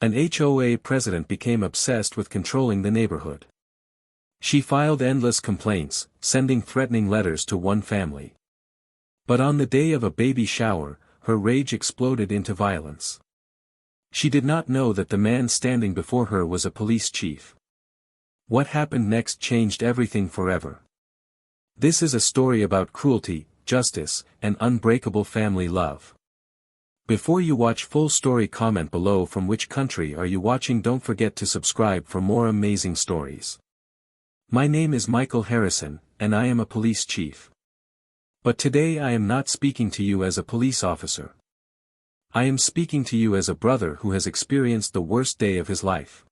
An HOA president became obsessed with controlling the neighborhood. She filed endless complaints, sending threatening letters to one family. But on the day of a baby shower, her rage exploded into violence. She did not know that the man standing before her was a police chief. What happened next changed everything forever. This is a story about cruelty, justice, and unbreakable family love. Before you watch full story, comment below from which country are you watching. Don't forget to subscribe for more amazing stories. My name is Michael Harrison, and I am a police chief. But today I am not speaking to you as a police officer. I am speaking to you as a brother who has experienced the worst day of his life.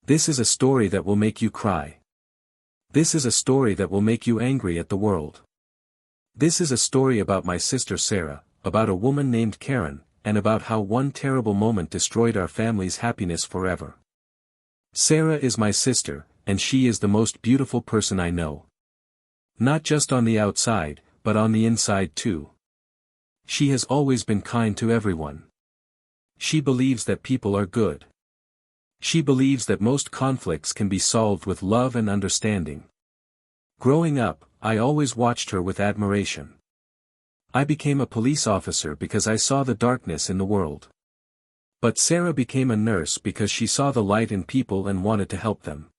This is a story that will make you cry. This is a story that will make you angry at the world. This is a story about my sister Sarah, about a woman named Karen, and about how one terrible moment destroyed our family's happiness forever. Sarah is my sister, and she is the most beautiful person I know. Not just on the outside, but on the inside too. She has always been kind to everyone. She believes that people are good. She believes that most conflicts can be solved with love and understanding. Growing up, I always watched her with admiration. I became a police officer because I saw the darkness in the world. But Sarah became a nurse because she saw the light in people and wanted to help them.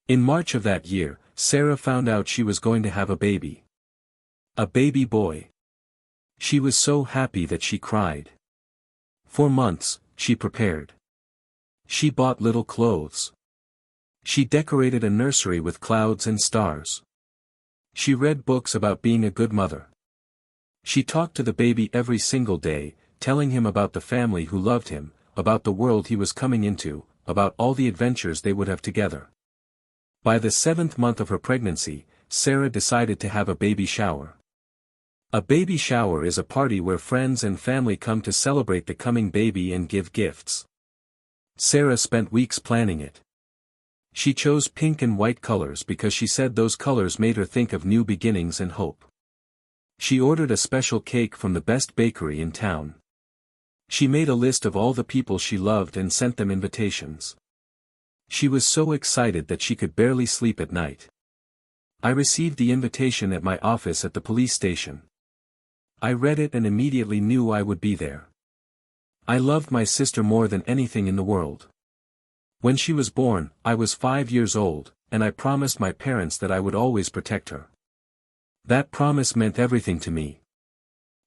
In March of that year, Sarah found out she was going to have a baby. A baby boy. She was so happy that she cried. For months, she prepared. She bought little clothes. She decorated a nursery with clouds and stars. She read books about being a good mother. She talked to the baby every single day, telling him about the family who loved him, about the world he was coming into, about all the adventures they would have together. By the 7th month of her pregnancy, Sarah decided to have a baby shower. A baby shower is a party where friends and family come to celebrate the coming baby and give gifts. Sarah spent weeks planning it. She chose pink and white colors because she said those colors made her think of new beginnings and hope. She ordered a special cake from the best bakery in town. She made a list of all the people she loved and sent them invitations. She was so excited that she could barely sleep at night. I received the invitation at my office at the police station. I read it and immediately knew I would be there. I loved my sister more than anything in the world. When she was born, I was 5 years old, and I promised my parents that I would always protect her. That promise meant everything to me.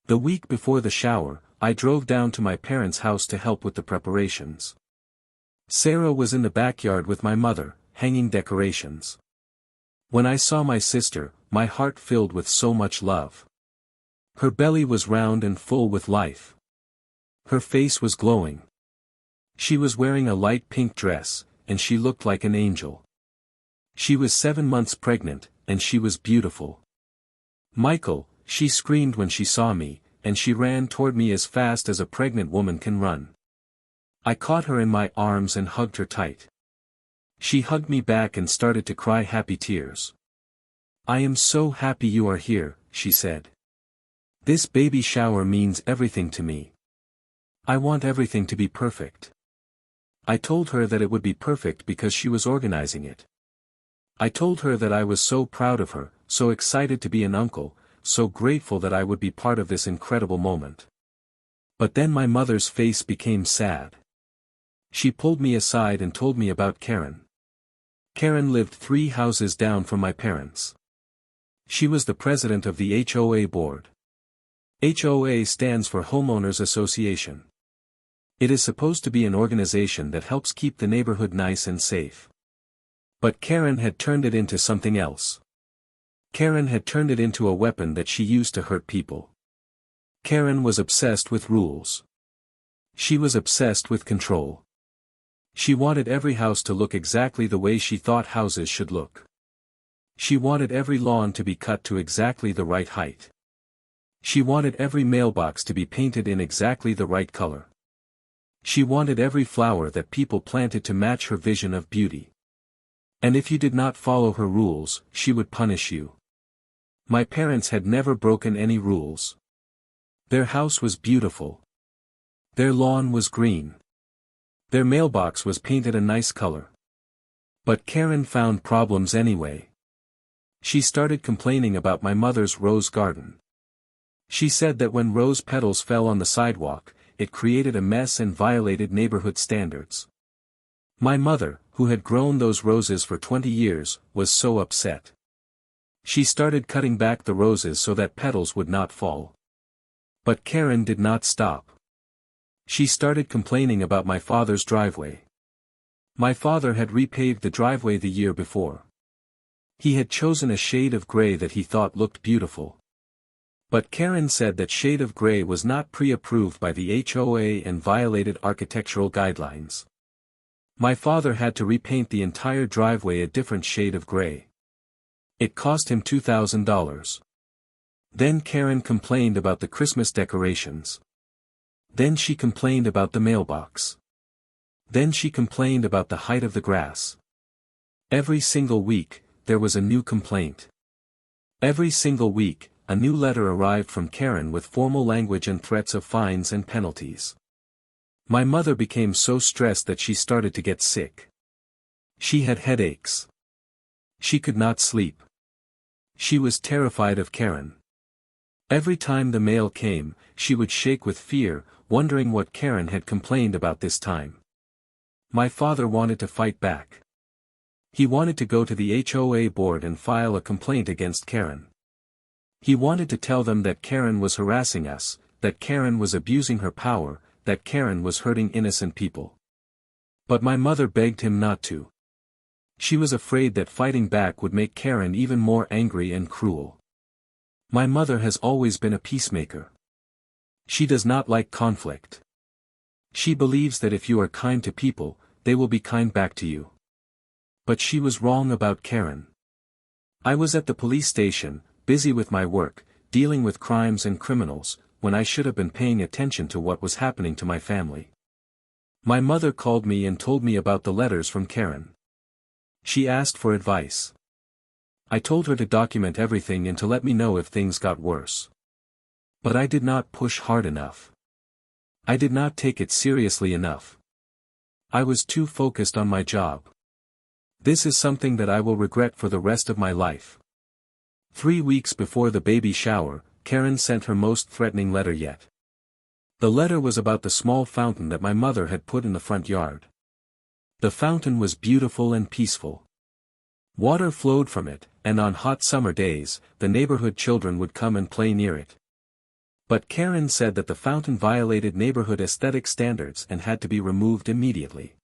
The week before the shower, I drove down to my parents' house to help with the preparations. Sarah was in the backyard with my mother, hanging decorations. When I saw my sister, my heart filled with so much love. Her belly was round and full with life. Her face was glowing. She was wearing a light pink dress, and she looked like an angel. She was 7 months pregnant, and she was beautiful. Michael, she screamed when she saw me, and she ran toward me as fast as a pregnant woman can run. I caught her in my arms and hugged her tight. She hugged me back and started to cry happy tears. "I am so happy you are here," she said. "This baby shower means everything to me. I want everything to be perfect." I told her that it would be perfect because she was organizing it. I told her that I was so proud of her, so excited to be an uncle, so grateful that I would be part of this incredible moment. But then my mother's face became sad. She pulled me aside and told me about Karen. Karen lived 3 houses down from my parents. She was the president of the HOA board. HOA stands for Homeowners Association. It is supposed to be an organization that helps keep the neighborhood nice and safe. But Karen had turned it into something else. Karen had turned it into a weapon that she used to hurt people. Karen was obsessed with rules. She was obsessed with control. She wanted every house to look exactly the way she thought houses should look. She wanted every lawn to be cut to exactly the right height. She wanted every mailbox to be painted in exactly the right color. She wanted every flower that people planted to match her vision of beauty. And if you did not follow her rules, she would punish you. My parents had never broken any rules. Their house was beautiful. Their lawn was green. Their mailbox was painted a nice color. But Karen found problems anyway. She started complaining about my mother's rose garden. She said that when rose petals fell on the sidewalk, it created a mess and violated neighborhood standards. My mother, who had grown those roses for 20 years, was so upset. She started cutting back the roses so that petals would not fall. But Karen did not stop. She started complaining about my father's driveway. My father had repaved the driveway the year before. He had chosen a shade of gray that he thought looked beautiful. But Karen said that shade of gray was not pre-approved by the HOA and violated architectural guidelines. My father had to repaint the entire driveway a different shade of gray. It cost him $2,000. Then Karen complained about the Christmas decorations. Then she complained about the mailbox. Then she complained about the height of the grass. Every single week, there was a new complaint. Every single week, a new letter arrived from Karen with formal language and threats of fines and penalties. My mother became so stressed that she started to get sick. She had headaches. She could not sleep. She was terrified of Karen. Every time the mail came, she would shake with fear, wondering what Karen had complained about this time. My father wanted to fight back. He wanted to go to the HOA board and file a complaint against Karen. He wanted to tell them that Karen was harassing us, that Karen was abusing her power, that Karen was hurting innocent people. But my mother begged him not to. She was afraid that fighting back would make Karen even more angry and cruel. My mother has always been a peacemaker. She does not like conflict. She believes that if you are kind to people, they will be kind back to you. But she was wrong about Karen. I was at the police station, busy with my work, dealing with crimes and criminals, when I should have been paying attention to what was happening to my family. My mother called me and told me about the letters from Karen. She asked for advice. I told her to document everything and to let me know if things got worse. But I did not push hard enough. I did not take it seriously enough. I was too focused on my job. This is something that I will regret for the rest of my life. 3 weeks before the baby shower, Karen sent her most threatening letter yet. The letter was about the small fountain that my mother had put in the front yard. The fountain was beautiful and peaceful. Water flowed from it, and on hot summer days, the neighborhood children would come and play near it. But Karen said that the fountain violated neighborhood aesthetic standards and had to be removed immediately.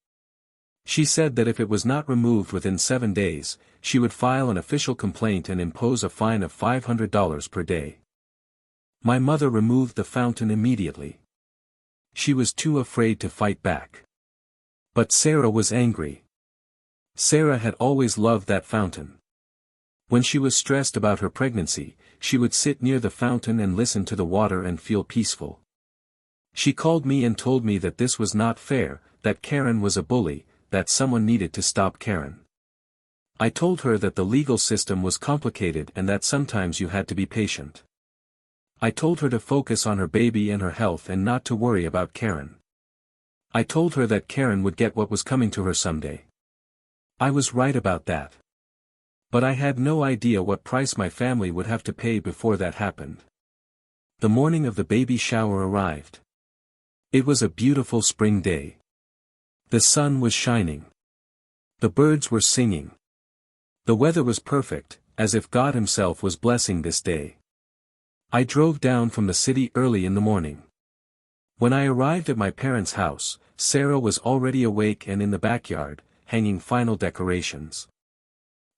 She said that if it was not removed within 7 days, she would file an official complaint and impose a fine of $500 per day. My mother removed the fountain immediately. She was too afraid to fight back. But Sarah was angry. Sarah had always loved that fountain. When she was stressed about her pregnancy, she would sit near the fountain and listen to the water and feel peaceful. She called me and told me that this was not fair, that Karen was a bully, that someone needed to stop Karen. I told her that the legal system was complicated and that sometimes you had to be patient. I told her to focus on her baby and her health and not to worry about Karen. I told her that Karen would get what was coming to her someday. I was right about that. But I had no idea what price my family would have to pay before that happened. The morning of the baby shower arrived. It was a beautiful spring day. The sun was shining. The birds were singing. The weather was perfect, as if God Himself was blessing this day. I drove down from the city early in the morning. When I arrived at my parents' house, Sarah was already awake and in the backyard, hanging final decorations.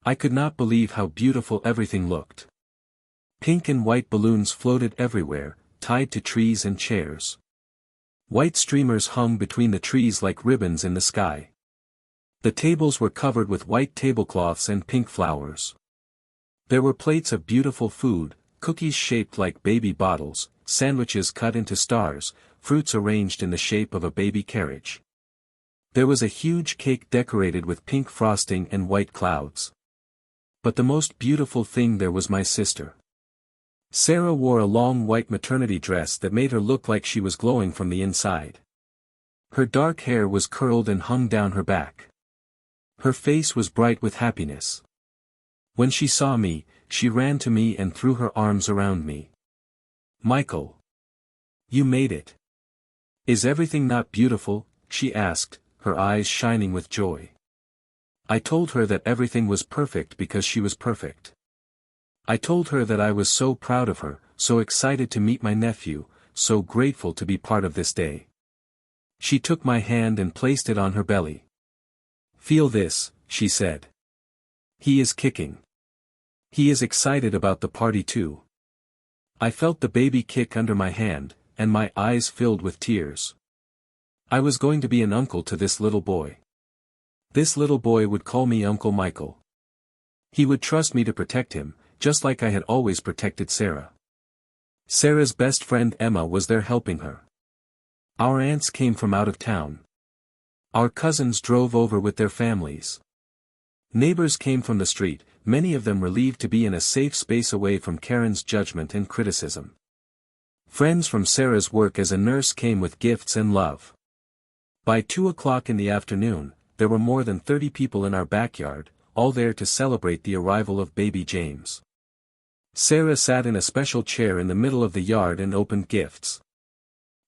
I could not believe how beautiful everything looked. Pink and white balloons floated everywhere, tied to trees and chairs. White streamers hung between the trees like ribbons in the sky. The tables were covered with white tablecloths and pink flowers. There were plates of beautiful food, cookies shaped like baby bottles, sandwiches cut into stars, fruits arranged in the shape of a baby carriage. There was a huge cake decorated with pink frosting and white clouds. But the most beautiful thing there was my sister. Sarah wore a long white maternity dress that made her look like she was glowing from the inside. Her dark hair was curled and hung down her back. Her face was bright with happiness. When she saw me, she ran to me and threw her arms around me. "Michael! You made it! Is everything not beautiful?" she asked, her eyes shining with joy. I told her that everything was perfect because she was perfect. I told her that I was so proud of her, so excited to meet my nephew, so grateful to be part of this day. She took my hand and placed it on her belly. "Feel this," she said. "He is kicking. He is excited about the party too." I felt the baby kick under my hand, and my eyes filled with tears. I was going to be an uncle to this little boy. This little boy would call me Uncle Michael. He would trust me to protect him, just like I had always protected Sarah. Sarah's best friend Emma was there helping her. Our aunts came from out of town. Our cousins drove over with their families. Neighbors came from the street, many of them relieved to be in a safe space away from Karen's judgment and criticism. Friends from Sarah's work as a nurse came with gifts and love. By 2 o'clock in the afternoon, there were more than 30 people in our backyard, all there to celebrate the arrival of baby James. Sarah sat in a special chair in the middle of the yard and opened gifts.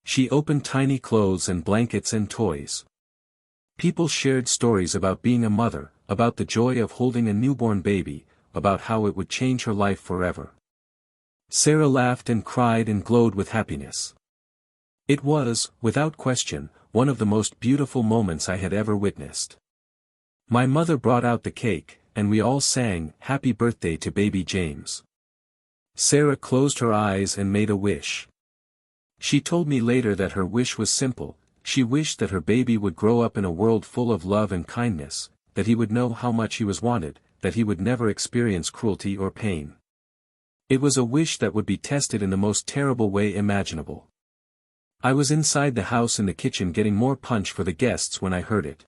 She opened tiny clothes and blankets and toys. People shared stories about being a mother, about the joy of holding a newborn baby, about how it would change her life forever. Sarah laughed and cried and glowed with happiness. It was, without question, one of the most beautiful moments I had ever witnessed. My mother brought out the cake, and we all sang, "Happy Birthday to baby James." Sarah closed her eyes and made a wish. She told me later that her wish was simple. She wished that her baby would grow up in a world full of love and kindness, that he would know how much he was wanted, that he would never experience cruelty or pain. It was a wish that would be tested in the most terrible way imaginable. I was inside the house in the kitchen getting more punch for the guests when I heard it.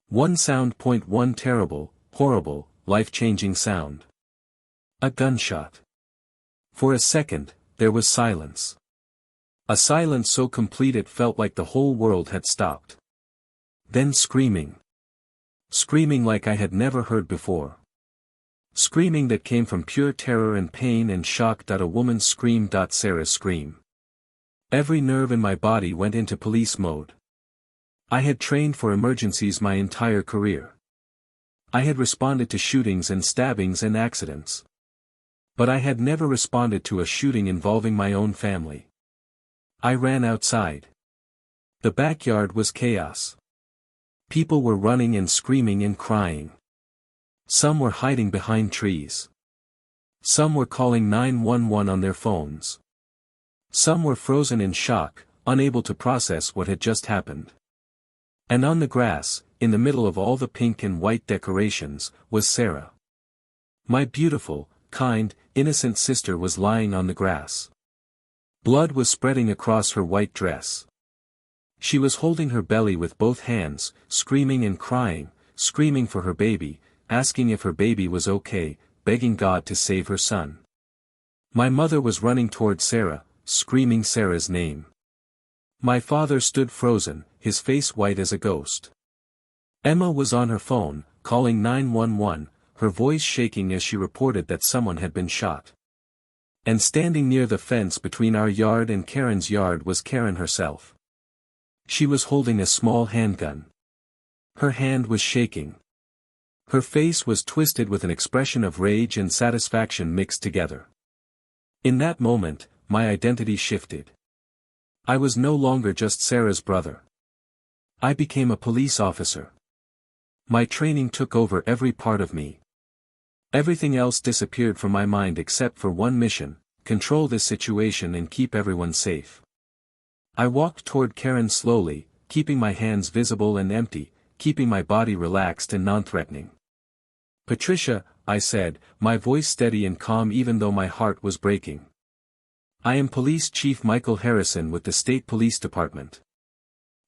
One sound. One terrible, horrible, life-changing sound. A gunshot. For a second, there was silence. A silence so complete it felt like the whole world had stopped. Then screaming. Screaming like I had never heard before. Screaming that came from pure terror and pain and shock. A woman's scream. Sarah's scream. Every nerve in my body went into police mode. I had trained for emergencies my entire career. I had responded to shootings and stabbings and accidents. But I had never responded to a shooting involving my own family. I ran outside. The backyard was chaos. People were running and screaming and crying. Some were hiding behind trees. Some were calling 911 on their phones. Some were frozen in shock, unable to process what had just happened. And on the grass, in the middle of all the pink and white decorations, was Sarah. My beautiful, kind, innocent sister was lying on the grass. Blood was spreading across her white dress. She was holding her belly with both hands, screaming and crying, screaming for her baby, asking if her baby was okay, begging God to save her son. My mother was running toward Sarah, screaming Sarah's name. My father stood frozen, his face white as a ghost. Emma was on her phone, calling 911, her voice shaking as she reported that someone had been shot. And standing near the fence between our yard and Karen's yard was Karen herself. She was holding a small handgun. Her hand was shaking. Her face was twisted with an expression of rage and satisfaction mixed together. In that moment, my identity shifted. I was no longer just Sarah's brother. I became a police officer. My training took over every part of me. Everything else disappeared from my mind except for one mission: control this situation and keep everyone safe. I walked toward Karen slowly, keeping my hands visible and empty, keeping my body relaxed and non-threatening. "Patricia," I said, my voice steady and calm even though my heart was breaking. "I am Police Chief Michael Harrison with the State Police Department.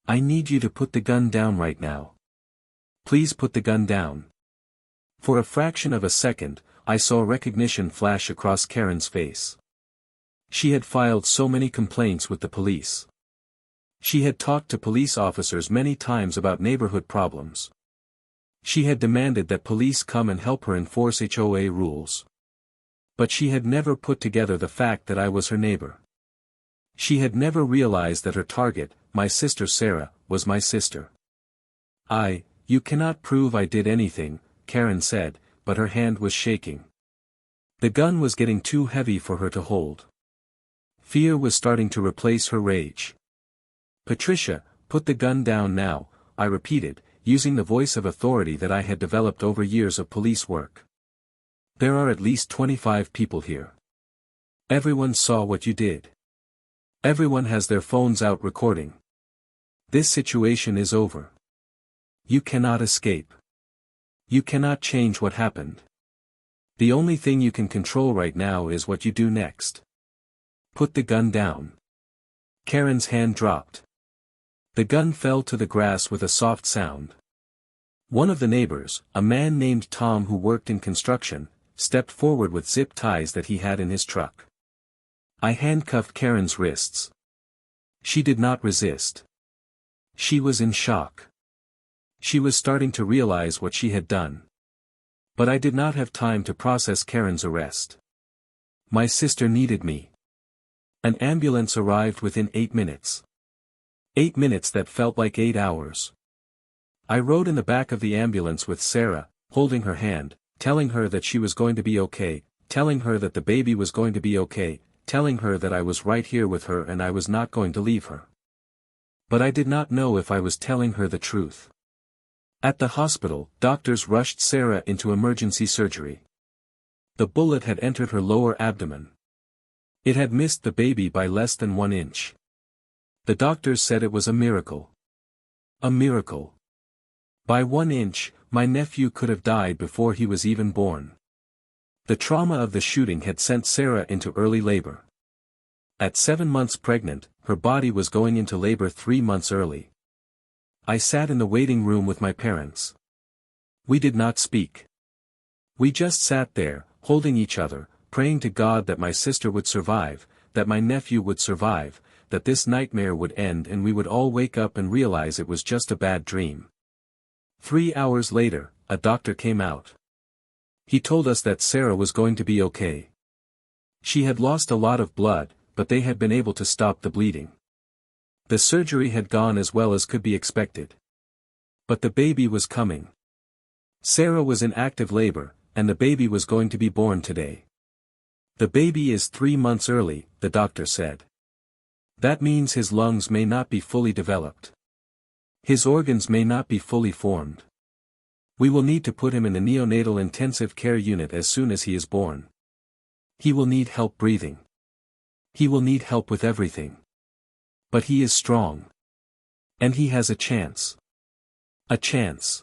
I need you to put the gun down right now. Please put the gun down." For a fraction of a second, I saw recognition flash across Karen's face. She had filed so many complaints with the police. She had talked to police officers many times about neighborhood problems. She had demanded that police come and help her enforce HOA rules. But she had never put together the fact that I was her neighbor. She had never realized that her target, my sister Sarah, was my sister. You cannot prove I did anything, Karen said, but her hand was shaking. The gun was getting too heavy for her to hold. Fear was starting to replace her rage. Patricia, put the gun down now, I repeated, using the voice of authority that I had developed over years of police work. There are at least 25 people here. Everyone saw what you did. Everyone has their phones out recording. This situation is over. You cannot escape. You cannot change what happened. The only thing you can control right now is what you do next. Put the gun down. Karen's hand dropped. The gun fell to the grass with a soft sound. One of the neighbors, a man named Tom who worked in construction, stepped forward with zip ties that he had in his truck. I handcuffed Karen's wrists. She did not resist. She was in shock. She was starting to realize what she had done. But I did not have time to process Karen's arrest. My sister needed me. An ambulance arrived within 8 minutes. 8 minutes that felt like 8 hours. I rode in the back of the ambulance with Sarah, holding her hand, telling her that she was going to be okay, telling her that the baby was going to be okay, telling her that I was right here with her and I was not going to leave her. But I did not know if I was telling her the truth. At the hospital, doctors rushed Sarah into emergency surgery. The bullet had entered her lower abdomen. It had missed the baby by less than 1 inch. The doctors said it was a miracle. A miracle. By 1 inch, my nephew could have died before he was even born. The trauma of the shooting had sent Sarah into early labor. At 7 months pregnant, her body was going into labor 3 months early. I sat in the waiting room with my parents. We did not speak. We just sat there, holding each other, praying to God that my sister would survive, that my nephew would survive, that this nightmare would end and we would all wake up and realize it was just a bad dream. 3 hours later, a doctor came out. He told us that Sarah was going to be okay. She had lost a lot of blood, but they had been able to stop the bleeding. The surgery had gone as well as could be expected. But the baby was coming. Sarah was in active labor, and the baby was going to be born today. The baby is 3 months early, the doctor said. That means his lungs may not be fully developed. His organs may not be fully formed. We will need to put him in the neonatal intensive care unit as soon as he is born. He will need help breathing. He will need help with everything. But he is strong. And he has a chance. A chance.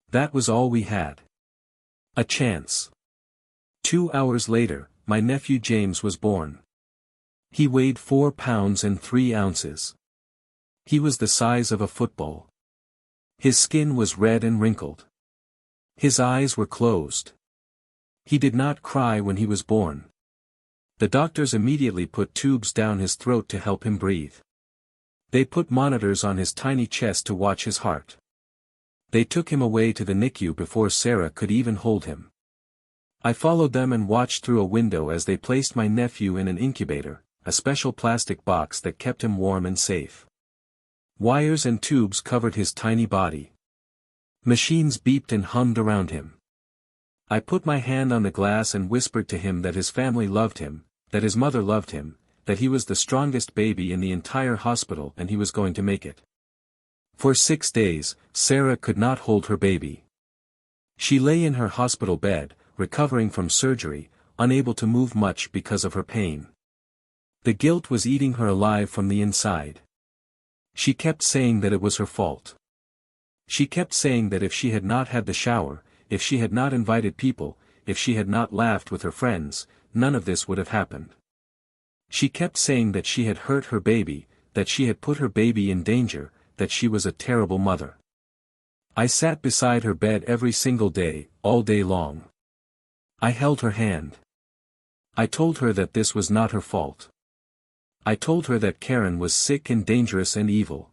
That was all we had. A chance. 2 hours later, my nephew James was born. He weighed 4 pounds and 3 ounces. He was the size of a football. His skin was red and wrinkled. His eyes were closed. He did not cry when he was born. The doctors immediately put tubes down his throat to help him breathe. They put monitors on his tiny chest to watch his heart. They took him away to the NICU before Sarah could even hold him. I followed them and watched through a window as they placed my nephew in an incubator, a special plastic box that kept him warm and safe. Wires and tubes covered his tiny body. Machines beeped and hummed around him. I put my hand on the glass and whispered to him that his family loved him, that his mother loved him, that he was the strongest baby in the entire hospital and he was going to make it. For 6 days, Sarah could not hold her baby. She lay in her hospital bed, recovering from surgery, unable to move much because of her pain. The guilt was eating her alive from the inside. She kept saying that it was her fault. She kept saying that if she had not had the shower, if she had not invited people, if she had not laughed with her friends, none of this would have happened. She kept saying that she had hurt her baby, that she had put her baby in danger, that she was a terrible mother. I sat beside her bed every single day, all day long. I held her hand. I told her that this was not her fault. I told her that Karen was sick and dangerous and evil.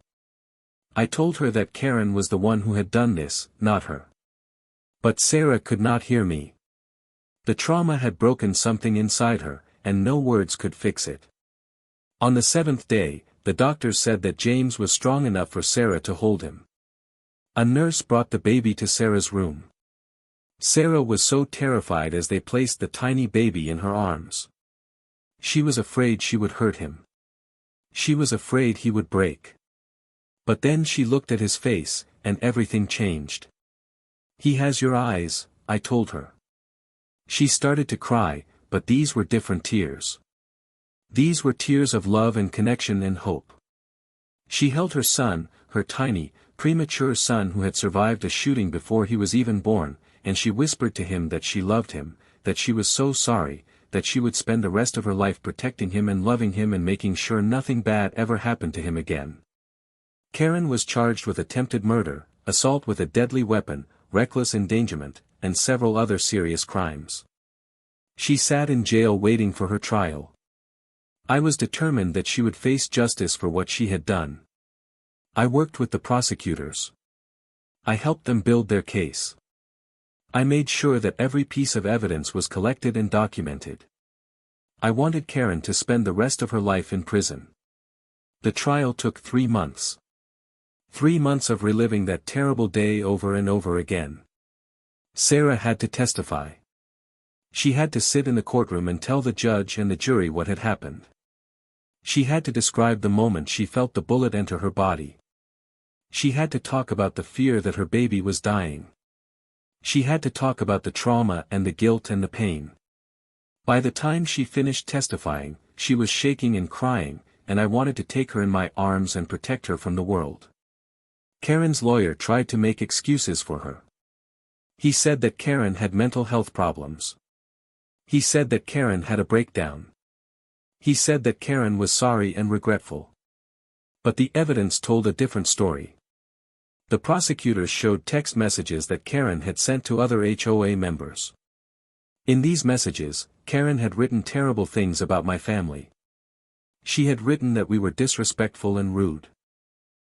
I told her that Karen was the one who had done this, not her. But Sarah could not hear me. The trauma had broken something inside her, and no words could fix it. On the 7th day, the doctors said that James was strong enough for Sarah to hold him. A nurse brought the baby to Sarah's room. Sarah was so terrified as they placed the tiny baby in her arms. She was afraid she would hurt him. She was afraid he would break. But then she looked at his face, and everything changed. "He has your eyes," I told her. She started to cry, but these were different tears. These were tears of love and connection and hope. She held her son, her tiny, premature son who had survived a shooting before he was even born, and she whispered to him that she loved him, that she was so sorry, that she would spend the rest of her life protecting him and loving him and making sure nothing bad ever happened to him again. Karen was charged with attempted murder, assault with a deadly weapon, reckless endangerment, and several other serious crimes. She sat in jail waiting for her trial. I was determined that she would face justice for what she had done. I worked with the prosecutors. I helped them build their case. I made sure that every piece of evidence was collected and documented. I wanted Karen to spend the rest of her life in prison. The trial took 3 months. 3 months of reliving that terrible day over and over again. Sarah had to testify. She had to sit in the courtroom and tell the judge and the jury what had happened. She had to describe the moment she felt the bullet enter her body. She had to talk about the fear that her baby was dying. She had to talk about the trauma and the guilt and the pain. By the time she finished testifying, she was shaking and crying, and I wanted to take her in my arms and protect her from the world. Karen's lawyer tried to make excuses for her. He said that Karen had mental health problems. He said that Karen had a breakdown. He said that Karen was sorry and regretful. But the evidence told a different story. The prosecutors showed text messages that Karen had sent to other HOA members. In these messages, Karen had written terrible things about my family. She had written that we were disrespectful and rude.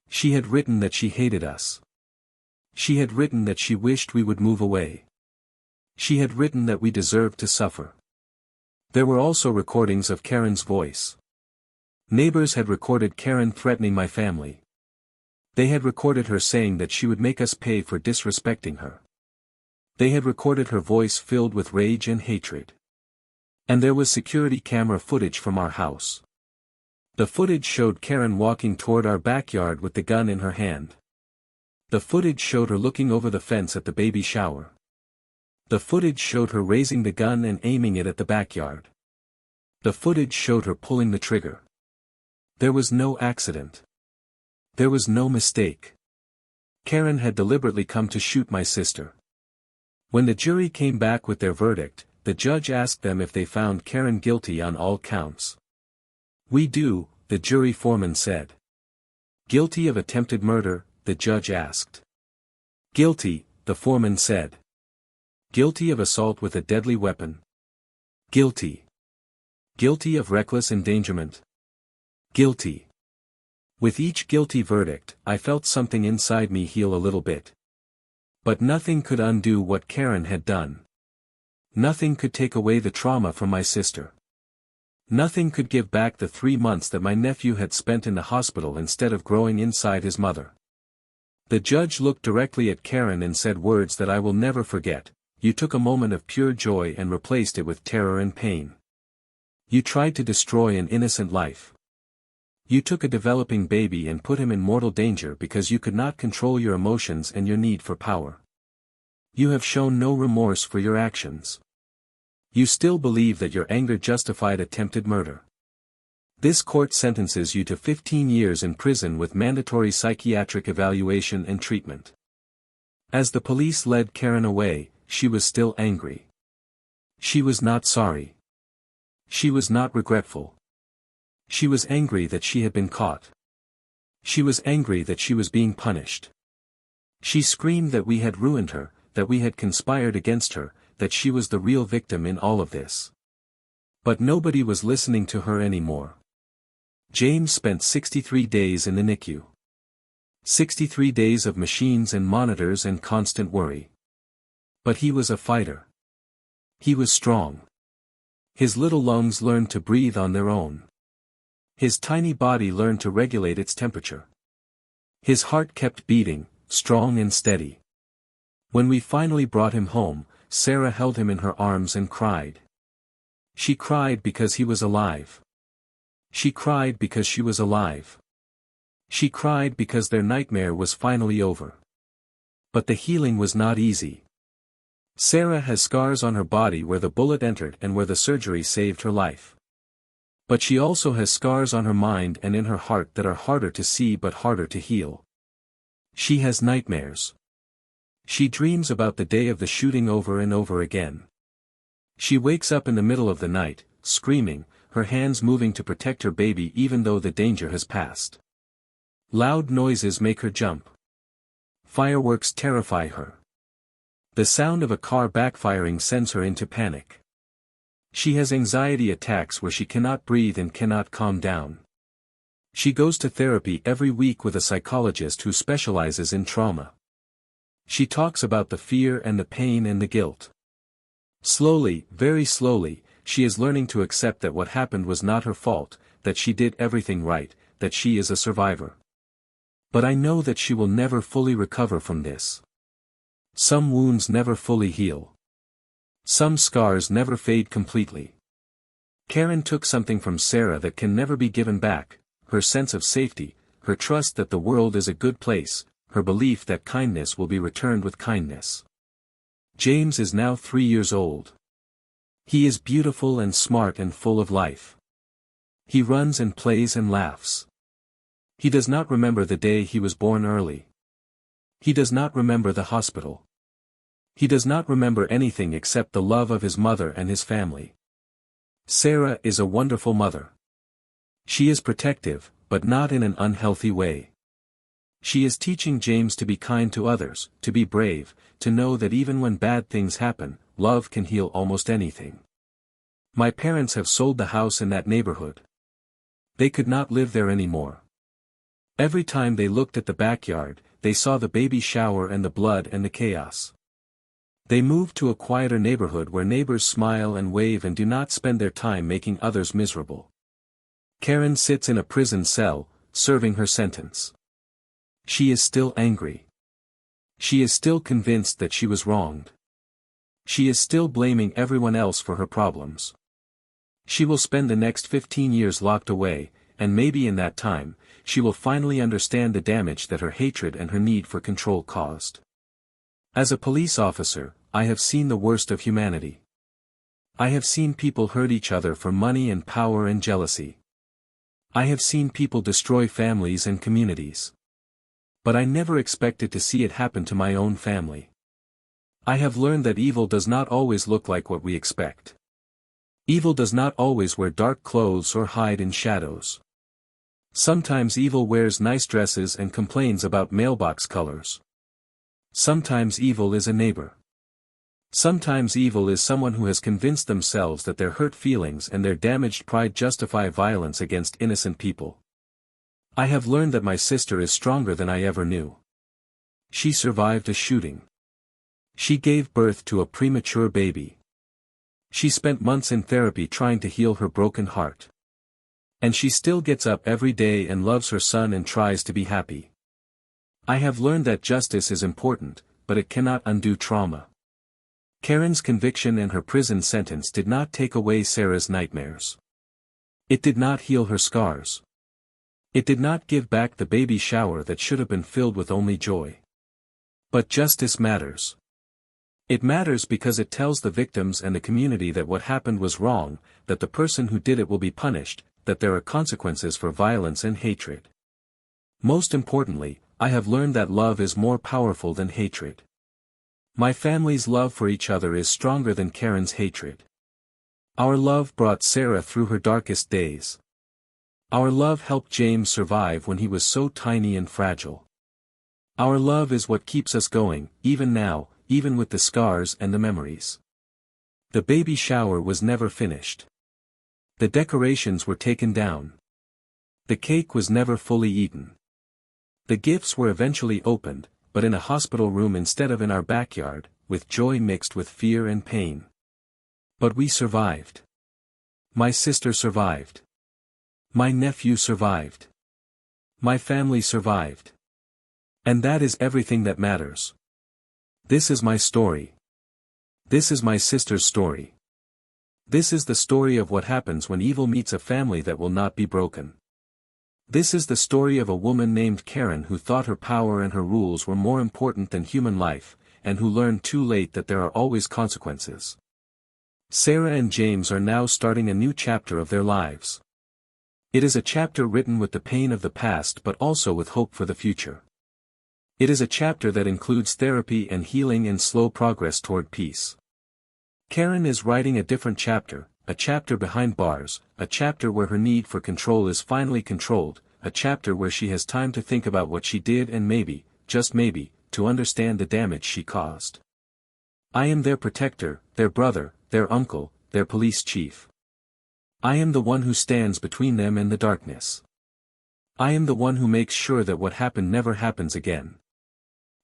She had written that she hated us. She had written that she wished we would move away. She had written that we deserved to suffer. There were also recordings of Karen's voice. Neighbors had recorded Karen threatening my family. They had recorded her saying that she would make us pay for disrespecting her. They had recorded her voice filled with rage and hatred. And there was security camera footage from our house. The footage showed Karen walking toward our backyard with the gun in her hand. The footage showed her looking over the fence at the baby shower. The footage showed her raising the gun and aiming it at the backyard. The footage showed her pulling the trigger. There was no accident. There was no mistake. Karen had deliberately come to shoot my sister. When the jury came back with their verdict, the judge asked them if they found Karen guilty on all counts. "We do," the jury foreman said. "Guilty of attempted murder?" the judge asked. "Guilty," the foreman said. "Guilty of assault with a deadly weapon?" "Guilty." "Guilty of reckless endangerment?" "Guilty." With each guilty verdict, I felt something inside me heal a little bit. But nothing could undo what Karen had done. Nothing could take away the trauma from my sister. Nothing could give back the 3 months that my nephew had spent in the hospital instead of growing inside his mother. The judge looked directly at Karen and said words that I will never forget: "You took a moment of pure joy and replaced it with terror and pain. You tried to destroy an innocent life. You took a developing baby and put him in mortal danger because you could not control your emotions and your need for power. You have shown no remorse for your actions. You still believe that your anger justified attempted murder. This court sentences you to 15 years in prison with mandatory psychiatric evaluation and treatment." As the police led Karen away, she was still angry. She was not sorry. She was not regretful. She was angry that she had been caught. She was angry that she was being punished. She screamed that we had ruined her, that we had conspired against her, that she was the real victim in all of this. But nobody was listening to her anymore. James spent 63 days in the NICU. 63 days of machines and monitors and constant worry. But he was a fighter. He was strong. His little lungs learned to breathe on their own. His tiny body learned to regulate its temperature. His heart kept beating, strong and steady. When we finally brought him home, Sarah held him in her arms and cried. She cried because he was alive. She cried because she was alive. She cried because their nightmare was finally over. But the healing was not easy. Sarah has scars on her body where the bullet entered and where the surgery saved her life. But she also has scars on her mind and in her heart that are harder to see but harder to heal. She has nightmares. She dreams about the day of the shooting over and over again. She wakes up in the middle of the night, screaming, her hands moving to protect her baby even though the danger has passed. Loud noises make her jump. Fireworks terrify her. The sound of a car backfiring sends her into panic. She has anxiety attacks where she cannot breathe and cannot calm down. She goes to therapy every week with a psychologist who specializes in trauma. She talks about the fear and the pain and the guilt. Slowly, very slowly, she is learning to accept that what happened was not her fault, that she did everything right, that she is a survivor. But I know that she will never fully recover from this. Some wounds never fully heal. Some scars never fade completely. Karen took something from Sarah that can never be given back, her sense of safety, her trust that the world is a good place, her belief that kindness will be returned with kindness. James is now 3 years old. He is beautiful and smart and full of life. He runs and plays and laughs. He does not remember the day he was born early. He does not remember the hospital. He does not remember anything except the love of his mother and his family. Sarah is a wonderful mother. She is protective, but not in an unhealthy way. She is teaching James to be kind to others, to be brave, to know that even when bad things happen, love can heal almost anything. My parents have sold the house in that neighborhood. They could not live there anymore. Every time they looked at the backyard, they saw the baby shower and the blood and the chaos. They moved to a quieter neighborhood where neighbors smile and wave and do not spend their time making others miserable. Karen sits in a prison cell, serving her sentence. She is still angry. She is still convinced that she was wronged. She is still blaming everyone else for her problems. She will spend the next 15 years locked away, and maybe in that time, she will finally understand the damage that her hatred and her need for control caused. As a police officer, I have seen the worst of humanity. I have seen people hurt each other for money and power and jealousy. I have seen people destroy families and communities. But I never expected to see it happen to my own family. I have learned that evil does not always look like what we expect. Evil does not always wear dark clothes or hide in shadows. Sometimes evil wears nice dresses and complains about mailbox colors. Sometimes evil is a neighbor. Sometimes evil is someone who has convinced themselves that their hurt feelings and their damaged pride justify violence against innocent people. I have learned that my sister is stronger than I ever knew. She survived a shooting. She gave birth to a premature baby. She spent months in therapy trying to heal her broken heart. And she still gets up every day and loves her son and tries to be happy. I have learned that justice is important, but it cannot undo trauma. Karen's conviction and her prison sentence did not take away Sarah's nightmares. It did not heal her scars. It did not give back the baby shower that should have been filled with only joy. But justice matters. It matters because it tells the victims and the community that what happened was wrong, that the person who did it will be punished, that there are consequences for violence and hatred. Most importantly, I have learned that love is more powerful than hatred. My family's love for each other is stronger than Karen's hatred. Our love brought Sarah through her darkest days. Our love helped James survive when he was so tiny and fragile. Our love is what keeps us going, even now, even with the scars and the memories. The baby shower was never finished. The decorations were taken down. The cake was never fully eaten. The gifts were eventually opened, but in a hospital room instead of in our backyard, with joy mixed with fear and pain. But we survived. My sister survived. My nephew survived. My family survived. And that is everything that matters. This is my story. This is my sister's story. This is the story of what happens when evil meets a family that will not be broken. This is the story of a woman named Karen who thought her power and her rules were more important than human life, and who learned too late that there are always consequences. Sarah and James are now starting a new chapter of their lives. It is a chapter written with the pain of the past but also with hope for the future. It is a chapter that includes therapy and healing and slow progress toward peace. Karen is writing a different chapter, a chapter behind bars, a chapter where her need for control is finally controlled, a chapter where she has time to think about what she did and maybe, just maybe, to understand the damage she caused. I am their protector, their brother, their uncle, their police chief. I am the one who stands between them and the darkness. I am the one who makes sure that what happened never happens again.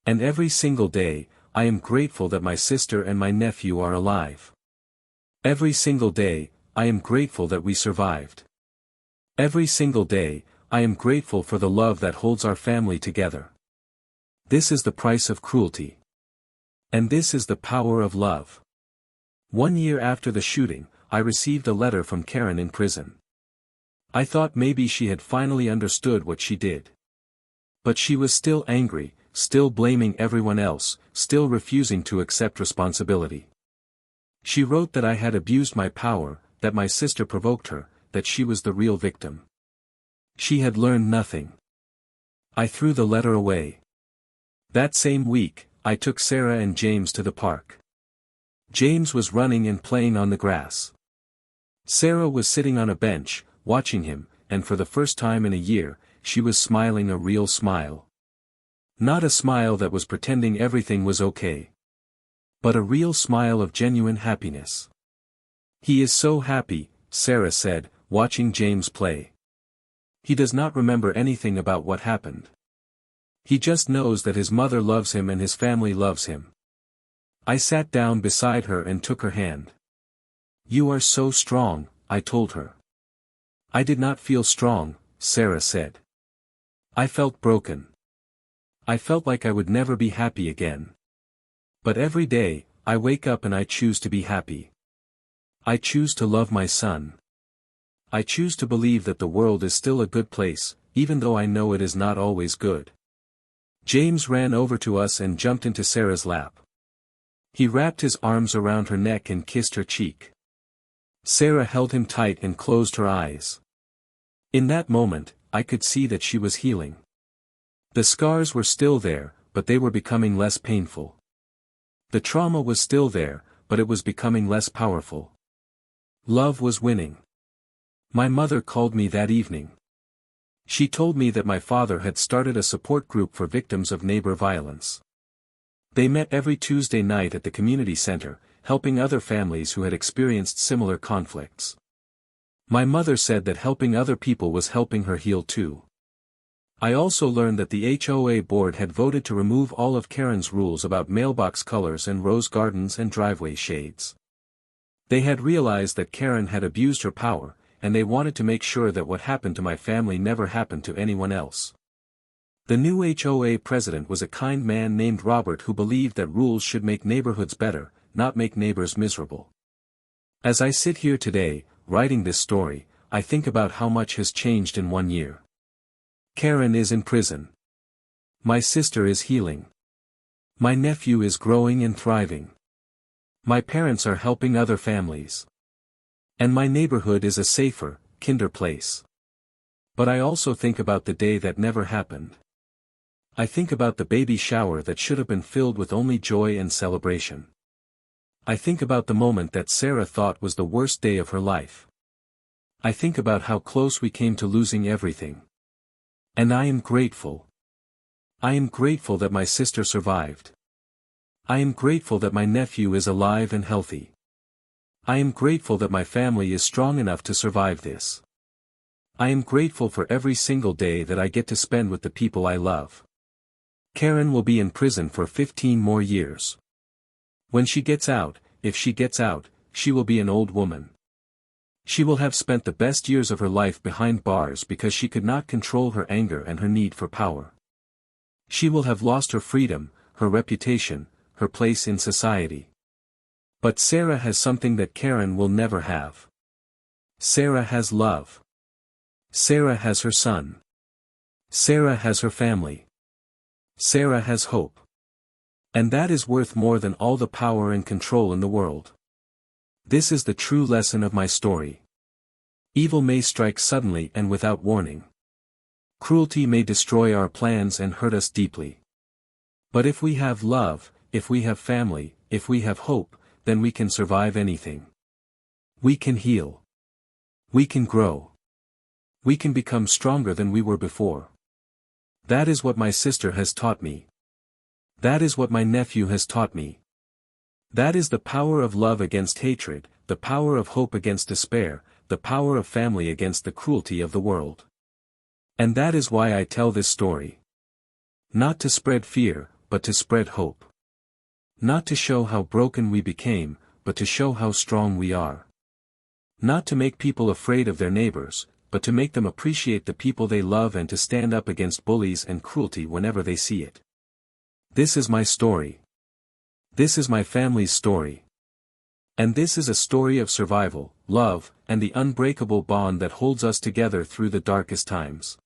And every single day, I am grateful that my sister and my nephew are alive. Every single day, I am grateful that we survived. Every single day, I am grateful for the love that holds our family together. This is the price of cruelty. And this is the power of love. 1 year after the shooting, I received a letter from Karen in prison. I thought maybe she had finally understood what she did. But she was still angry, still blaming everyone else, still refusing to accept responsibility. She wrote that I had abused my power, that my sister provoked her, that she was the real victim. She had learned nothing. I threw the letter away. That same week, I took Sarah and James to the park. James was running and playing on the grass. Sarah was sitting on a bench, watching him, and for the first time in a year, she was smiling a real smile. Not a smile that was pretending everything was okay. But a real smile of genuine happiness. He is so happy, Sarah said, watching James play. He does not remember anything about what happened. He just knows that his mother loves him and his family loves him. I sat down beside her and took her hand. You are so strong, I told her. I did not feel strong, Sarah said. I felt broken. I felt like I would never be happy again. But every day, I wake up and I choose to be happy. I choose to love my son. I choose to believe that the world is still a good place, even though I know it is not always good. James ran over to us and jumped into Sarah's lap. He wrapped his arms around her neck and kissed her cheek. Sarah held him tight and closed her eyes. In that moment, I could see that she was healing. The scars were still there, but they were becoming less painful. The trauma was still there, but it was becoming less powerful. Love was winning. My mother called me that evening. She told me that my father had started a support group for victims of neighbor violence. They met every Tuesday night at the community center, helping other families who had experienced similar conflicts. My mother said that helping other people was helping her heal too. I also learned that the HOA board had voted to remove all of Karen's rules about mailbox colors and rose gardens and driveway shades. They had realized that Karen had abused her power, and they wanted to make sure that what happened to my family never happened to anyone else. The new HOA president was a kind man named Robert who believed that rules should make neighborhoods better, not make neighbors miserable. As I sit here today, writing this story, I think about how much has changed in 1 year. Karen is in prison. My sister is healing. My nephew is growing and thriving. My parents are helping other families. And my neighborhood is a safer, kinder place. But I also think about the day that never happened. I think about the baby shower that should have been filled with only joy and celebration. I think about the moment that Sarah thought was the worst day of her life. I think about how close we came to losing everything. And I am grateful. I am grateful that my sister survived. I am grateful that my nephew is alive and healthy. I am grateful that my family is strong enough to survive this. I am grateful for every single day that I get to spend with the people I love. Karen will be in prison for 15 more years. When she gets out, if she gets out, she will be an old woman. She will have spent the best years of her life behind bars because she could not control her anger and her need for power. She will have lost her freedom, her reputation, her place in society. But Sarah has something that Karen will never have. Sarah has love. Sarah has her son. Sarah has her family. Sarah has hope. And that is worth more than all the power and control in the world. This is the true lesson of my story. Evil may strike suddenly and without warning. Cruelty may destroy our plans and hurt us deeply. But if we have love, if we have family, if we have hope, then we can survive anything. We can heal. We can grow. We can become stronger than we were before. That is what my sister has taught me. That is what my nephew has taught me. That is the power of love against hatred, the power of hope against despair, the power of family against the cruelty of the world. And that is why I tell this story. Not to spread fear, but to spread hope. Not to show how broken we became, but to show how strong we are. Not to make people afraid of their neighbors, but to make them appreciate the people they love and to stand up against bullies and cruelty whenever they see it. This is my story. This is my family's story. And this is a story of survival, love, and the unbreakable bond that holds us together through the darkest times.